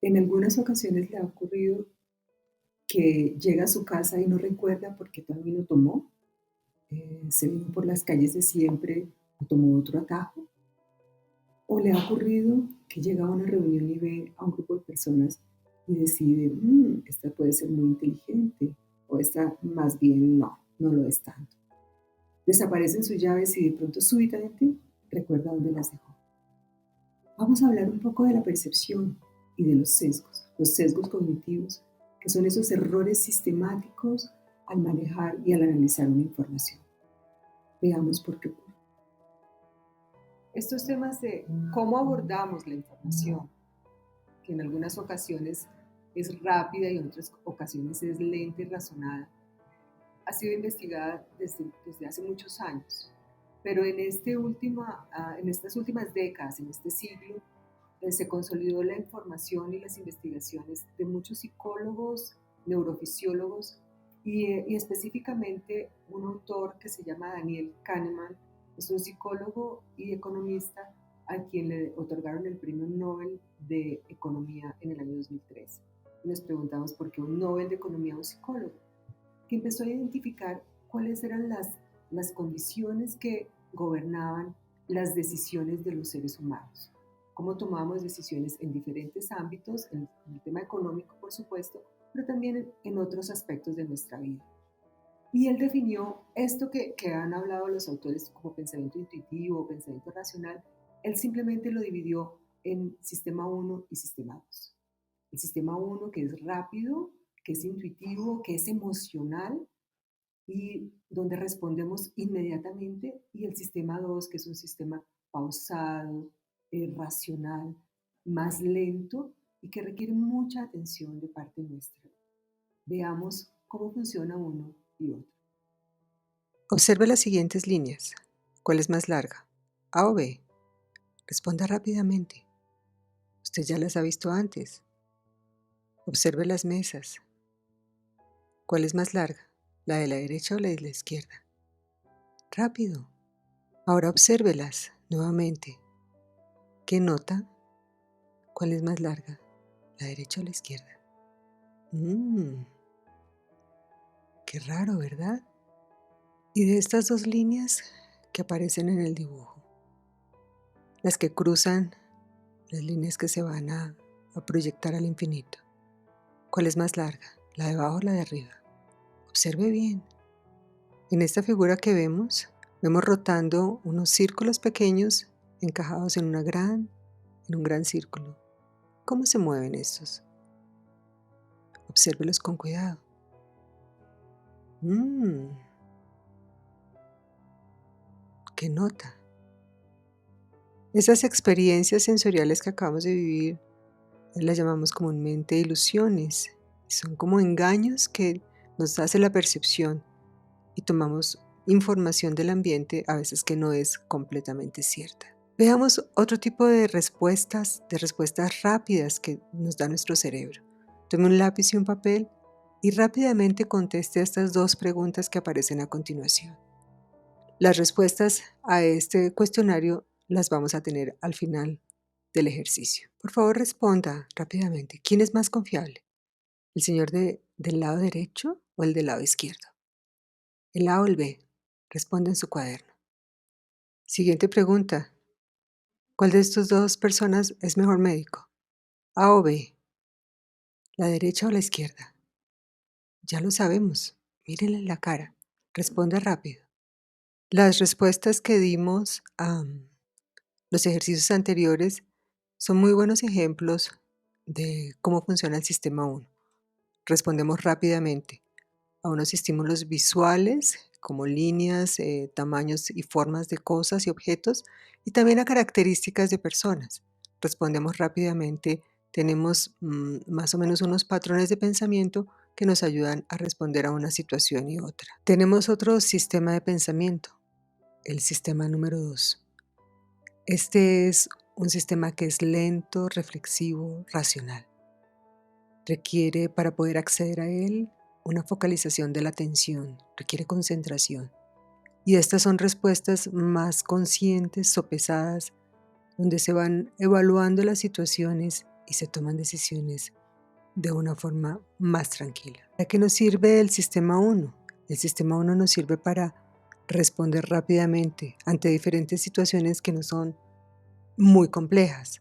En algunas ocasiones le ha ocurrido que llega a su casa y no recuerda por qué camino tomó, se vino por las calles de siempre o tomó otro atajo, o le ha ocurrido que llega a una reunión y ve a un grupo de personas y decide, esta puede ser muy inteligente o esta más bien no lo es tanto. Desaparecen sus llaves y de pronto súbitamente recuerda dónde las dejó. Vamos a hablar un poco de la percepción y de los sesgos cognitivos, que son esos errores sistemáticos al manejar y al analizar una información. Veamos por qué ocurre. Estos temas de cómo abordamos la información, que en algunas ocasiones es rápida y en otras ocasiones es lenta y razonada, ha sido investigada desde hace muchos años. Pero en estas últimas décadas, en este siglo, se consolidó la información y las investigaciones de muchos psicólogos, neurofisiólogos y específicamente un autor que se llama Daniel Kahneman, es un psicólogo y economista a quien le otorgaron el premio Nobel de Economía en el año 2013. Nos preguntamos por qué un Nobel de Economía a un psicólogo, que empezó a identificar cuáles eran las condiciones que gobernaban las decisiones de los seres humanos, cómo tomamos decisiones en diferentes ámbitos, en el tema económico, por supuesto, pero también en otros aspectos de nuestra vida. Y él definió esto que han hablado los autores como pensamiento intuitivo, pensamiento racional, él simplemente lo dividió en sistema uno y sistema 2. El sistema uno que es rápido, que es intuitivo, que es emocional y donde respondemos inmediatamente, y el sistema 2 que es un sistema pausado, racional, más lento y que requiere mucha atención de parte nuestra. Veamos cómo funciona uno y otro. Observe las siguientes líneas. ¿Cuál es más larga? ¿A o B? Responda rápidamente. Usted ya las ha visto antes. Observe las mesas. ¿Cuál es más larga? ¿La de la derecha o la de la izquierda? Rápido. Ahora obsérvelas nuevamente. ¿Qué nota? ¿Cuál es más larga? ¿La derecha o la izquierda? Mmm, qué raro, ¿verdad? Y de estas dos líneas que aparecen en el dibujo, las que cruzan las líneas que se van a proyectar al infinito, ¿cuál es más larga? ¿La de abajo o la de arriba? Observe bien. En esta figura que vemos rotando unos círculos pequeños encajados en un gran círculo. ¿Cómo se mueven estos? Obsérvelos con cuidado. Mmm, ¿qué nota? Esas experiencias sensoriales que acabamos de vivir las llamamos comúnmente ilusiones. Son como engaños que nos hace la percepción y tomamos información del ambiente a veces que no es completamente cierta. Veamos otro tipo de respuestas rápidas que nos da nuestro cerebro. Tome un lápiz y un papel y rápidamente conteste estas dos preguntas que aparecen a continuación. Las respuestas a este cuestionario las vamos a tener al final del ejercicio. Por favor, responda rápidamente. ¿Quién es más confiable? ¿El señor del lado derecho o el del lado izquierdo? ¿El A o el B? Responde en su cuaderno. Siguiente pregunta. ¿Cuál de estas dos personas es mejor médico? ¿A o B? ¿La derecha o la izquierda? Ya lo sabemos. Mírenle en la cara. Responda rápido. Las respuestas que dimos a los ejercicios anteriores son muy buenos ejemplos de cómo funciona el sistema 1. Respondemos rápidamente a unos estímulos visuales como líneas, tamaños y formas de cosas y objetos, y también a características de personas. Respondemos rápidamente, tenemos más o menos unos patrones de pensamiento que nos ayudan a responder a una situación y otra. Tenemos otro sistema de pensamiento, el sistema número 2. Este es un sistema que es lento, reflexivo, racional. Requiere, para poder acceder a él, una focalización de la atención, requiere concentración. Y estas son respuestas más conscientes, sopesadas, donde se van evaluando las situaciones y se toman decisiones de una forma más tranquila. ¿Para qué nos sirve el sistema 1? El sistema 1 nos sirve para responder rápidamente ante diferentes situaciones que no son muy complejas.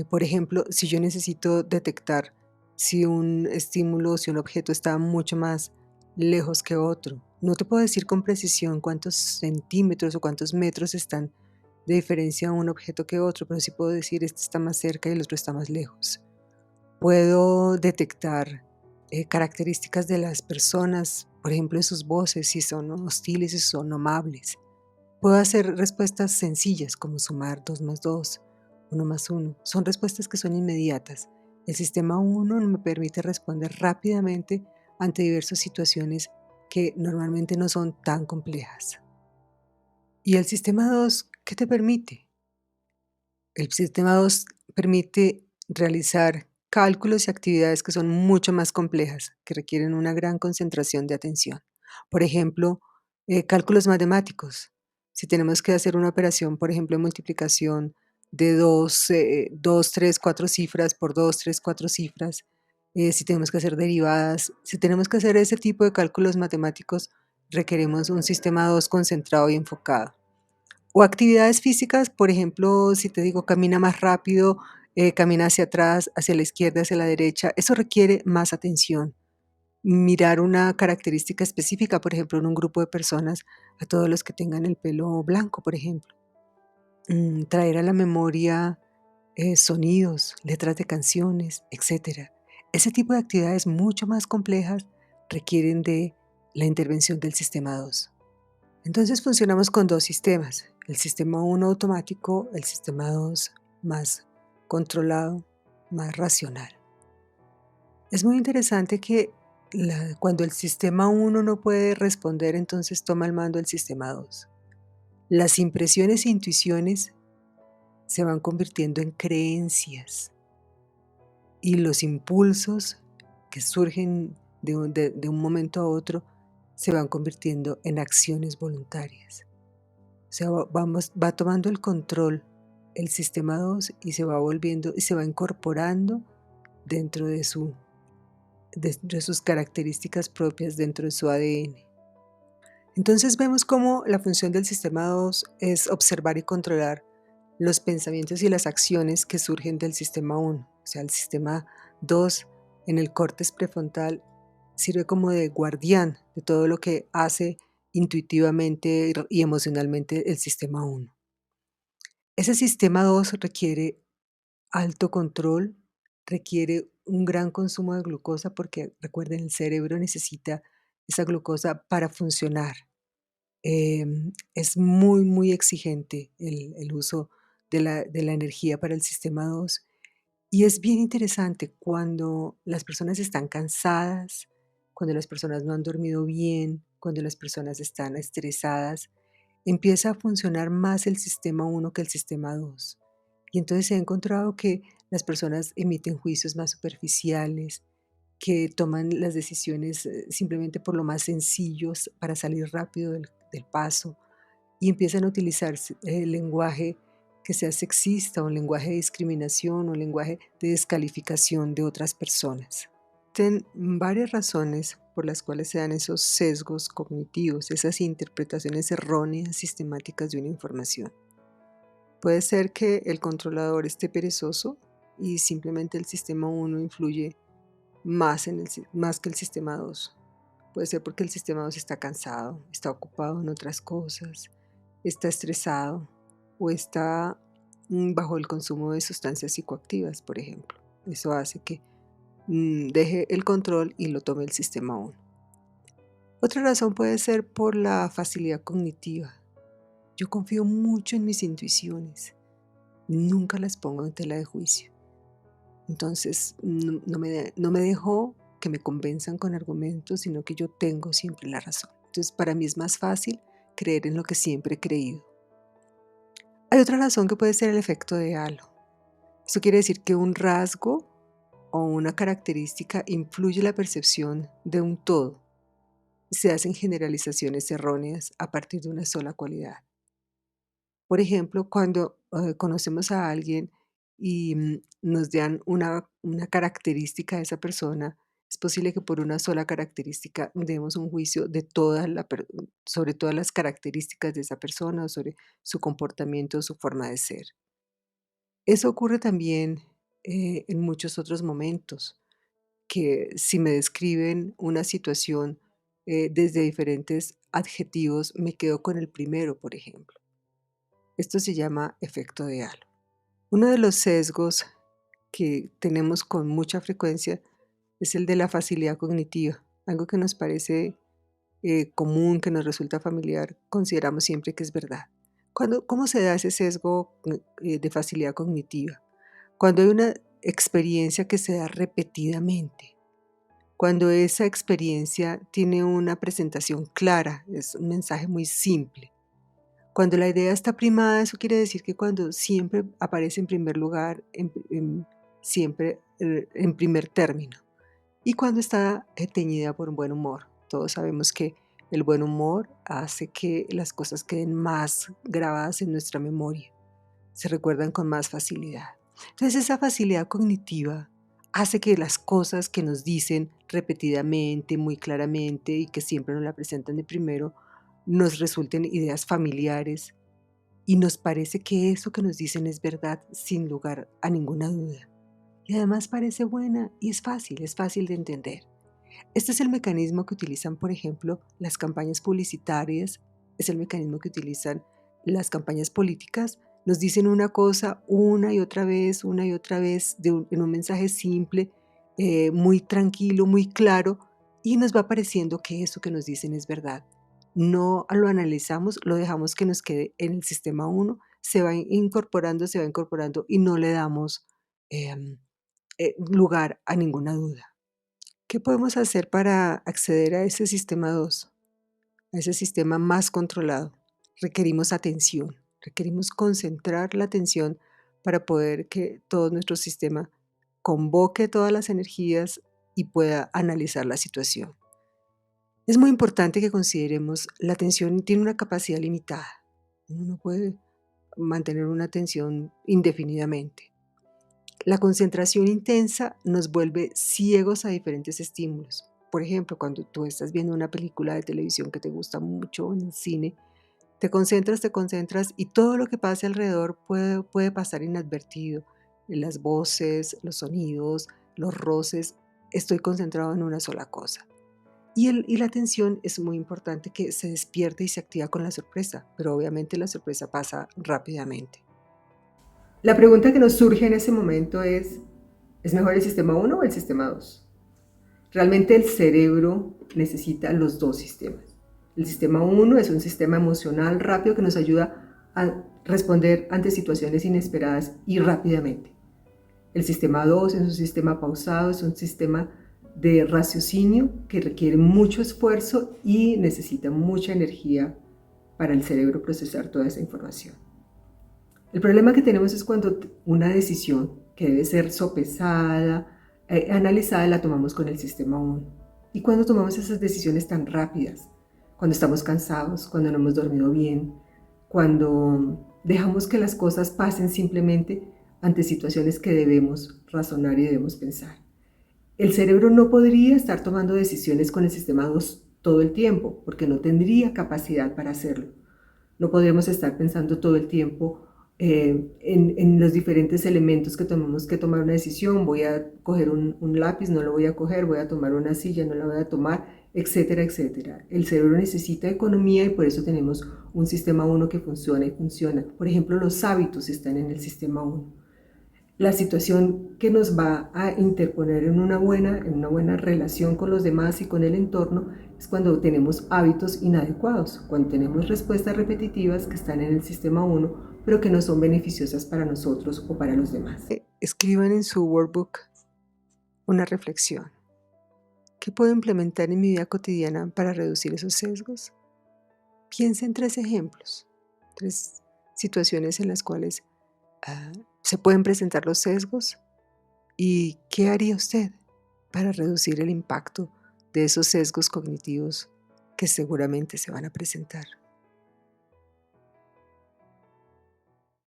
Por ejemplo, si yo necesito detectar si un estímulo, si un objeto está mucho más lejos que otro, no te puedo decir con precisión cuántos centímetros o cuántos metros están de diferencia un objeto que otro, pero sí puedo decir este está más cerca y el otro está más lejos. Puedo detectar características de las personas, por ejemplo, en sus voces, si son hostiles, si son amables. Puedo hacer respuestas sencillas como sumar 2 más 2, 1 más 1. Son respuestas que son inmediatas. El sistema 1 me permite responder rápidamente ante diversas situaciones que normalmente no son tan complejas. ¿Y el sistema 2 qué te permite? El sistema 2 permite realizar cálculos y actividades que son mucho más complejas, que requieren una gran concentración de atención. Por ejemplo, cálculos matemáticos. Si tenemos que hacer una operación, por ejemplo, de multiplicación de 2, 3, 4 cifras por 2, 3, 4 cifras, si tenemos que hacer derivadas, si tenemos que hacer ese tipo de cálculos matemáticos, requerimos un sistema 2 concentrado y enfocado. O actividades físicas, por ejemplo, si te digo camina más rápido, camina hacia atrás, hacia la izquierda, hacia la derecha, eso requiere más atención. Mirar una característica específica, por ejemplo, en un grupo de personas, a todos los que tengan el pelo blanco, por ejemplo. Traer a la memoria sonidos, letras de canciones, etcétera. Ese tipo de actividades mucho más complejas requieren de la intervención del sistema 2. Entonces funcionamos con dos sistemas, el sistema 1 automático, el sistema 2 más controlado, más racional. Es muy interesante que cuando el sistema 1 no puede responder, entonces toma el mando el sistema 2. Las impresiones e intuiciones se van convirtiendo en creencias y los impulsos que surgen de un momento a otro se van convirtiendo en acciones voluntarias. O sea, va tomando el control el sistema 2 y se va volviendo y se va incorporando dentro de sus características propias, dentro de su ADN. Entonces vemos cómo la función del sistema 2 es observar y controlar los pensamientos y las acciones que surgen del sistema 1. O sea, el sistema 2 en el córtex prefrontal sirve como de guardián de todo lo que hace intuitivamente y emocionalmente el sistema 1. Ese sistema 2 requiere alto control, requiere un gran consumo de glucosa porque recuerden, el cerebro necesita esa glucosa para funcionar. Es muy, muy exigente el uso de la energía para el sistema 2 y es bien interesante cuando las personas están cansadas, cuando las personas no han dormido bien, cuando las personas están estresadas, empieza a funcionar más el sistema 1 que el sistema 2. Y entonces se ha encontrado que las personas emiten juicios más superficiales, que toman las decisiones simplemente por lo más sencillos para salir rápido del paso y empiezan a utilizar el lenguaje que sea sexista, o un lenguaje de discriminación, o un lenguaje de descalificación de otras personas. Existen varias razones por las cuales se dan esos sesgos cognitivos, esas interpretaciones erróneas sistemáticas de una información. Puede ser que el controlador esté perezoso y simplemente el sistema 1 influye más que el sistema 2. Puede ser porque el sistema 2 está cansado, está ocupado en otras cosas, está estresado o está bajo el consumo de sustancias psicoactivas, por ejemplo. Eso hace que deje el control y lo tome el sistema 1. Otra razón puede ser por la facilidad cognitiva. Yo confío mucho en mis intuiciones, nunca las pongo en tela de juicio. Entonces no me dejo que me convenzan con argumentos, sino que yo tengo siempre la razón. Entonces para mí es más fácil creer en lo que siempre he creído. Hay otra razón que puede ser el efecto de halo. Eso quiere decir que un rasgo o una característica influye en la percepción de un todo. Se hacen generalizaciones erróneas a partir de una sola cualidad. Por ejemplo, cuando conocemos a alguien y nos dan una característica de esa persona, es posible que por una sola característica demos un juicio de sobre todas las características de esa persona o sobre su comportamiento, su forma de ser. Eso ocurre también en muchos otros momentos, que si me describen una situación desde diferentes adjetivos, me quedo con el primero, por ejemplo. Esto se llama efecto de halo. Uno de los sesgos que tenemos con mucha frecuencia es el de la facilidad cognitiva, algo que nos parece común, que nos resulta familiar, consideramos siempre que es verdad. ¿Cómo se da ese sesgo de facilidad cognitiva? Cuando hay una experiencia que se da repetidamente, cuando esa experiencia tiene una presentación clara, es un mensaje muy simple. Cuando la idea está primada, eso quiere decir que cuando siempre aparece en primer lugar, siempre en primer término. Y cuando está teñida por un buen humor. Todos sabemos que el buen humor hace que las cosas queden más grabadas en nuestra memoria, se recuerdan con más facilidad. Entonces esa facilidad cognitiva hace que las cosas que nos dicen repetidamente, muy claramente y que siempre nos la presentan de primero, nos resulten ideas familiares y nos parece que eso que nos dicen es verdad sin lugar a ninguna duda. Y además parece buena y es fácil de entender. Este es el mecanismo que utilizan, por ejemplo, las campañas publicitarias, es el mecanismo que utilizan las campañas políticas. Nos dicen una cosa una y otra vez, en un mensaje simple, muy tranquilo, muy claro, y nos va pareciendo que eso que nos dicen es verdad. No lo analizamos, lo dejamos que nos quede en el sistema uno, se va incorporando y no le damos em, lugar a ninguna duda. ¿Qué podemos hacer para acceder a ese sistema 2, a ese sistema más controlado? Requerimos atención, requerimos concentrar la atención para poder que todo nuestro sistema convoque todas las energías y pueda analizar la situación. Es muy importante que consideremos la atención tiene una capacidad limitada. Uno no puede mantener una atención indefinidamente. La concentración intensa nos vuelve ciegos a diferentes estímulos. Por ejemplo, cuando tú estás viendo una película de televisión que te gusta mucho en el cine, te concentras y todo lo que pase alrededor puede pasar inadvertido. Las voces, los sonidos, los roces, estoy concentrado en una sola cosa. Y la atención es muy importante que se despierte y se activa con la sorpresa, pero obviamente la sorpresa pasa rápidamente. La pregunta que nos surge en ese momento ¿es mejor el sistema uno o el sistema 2? Realmente el cerebro necesita los dos sistemas. El sistema uno es un sistema emocional rápido que nos ayuda a responder ante situaciones inesperadas y rápidamente. El sistema 2 es un sistema pausado, es un sistema de raciocinio que requiere mucho esfuerzo y necesita mucha energía para el cerebro procesar toda esa información. El problema que tenemos es cuando una decisión que debe ser sopesada, analizada, la tomamos con el sistema 1. Y cuando tomamos esas decisiones tan rápidas, cuando estamos cansados, cuando no hemos dormido bien, cuando dejamos que las cosas pasen simplemente ante situaciones que debemos razonar y debemos pensar. El cerebro no podría estar tomando decisiones con el sistema 2 todo el tiempo, porque no tendría capacidad para hacerlo. No podríamos estar pensando todo el tiempo en los diferentes elementos que tenemos que tomar una decisión. Voy a coger un lápiz, no lo voy a coger, voy a tomar una silla, no la voy a tomar, etcétera, etcétera. El cerebro necesita economía y por eso tenemos un sistema 1 que funciona y funciona. Por ejemplo, los hábitos están en el sistema 1. La situación que nos va a interponer en una buena relación con los demás y con el entorno es cuando tenemos hábitos inadecuados, cuando tenemos respuestas repetitivas que están en el sistema 1, pero que no son beneficiosas para nosotros o para los demás. Escriban en su workbook una reflexión. ¿Qué puedo implementar en mi vida cotidiana para reducir esos sesgos? Piensa en 3 ejemplos, 3 situaciones en las cuales se pueden presentar los sesgos y qué haría usted para reducir el impacto de esos sesgos cognitivos que seguramente se van a presentar.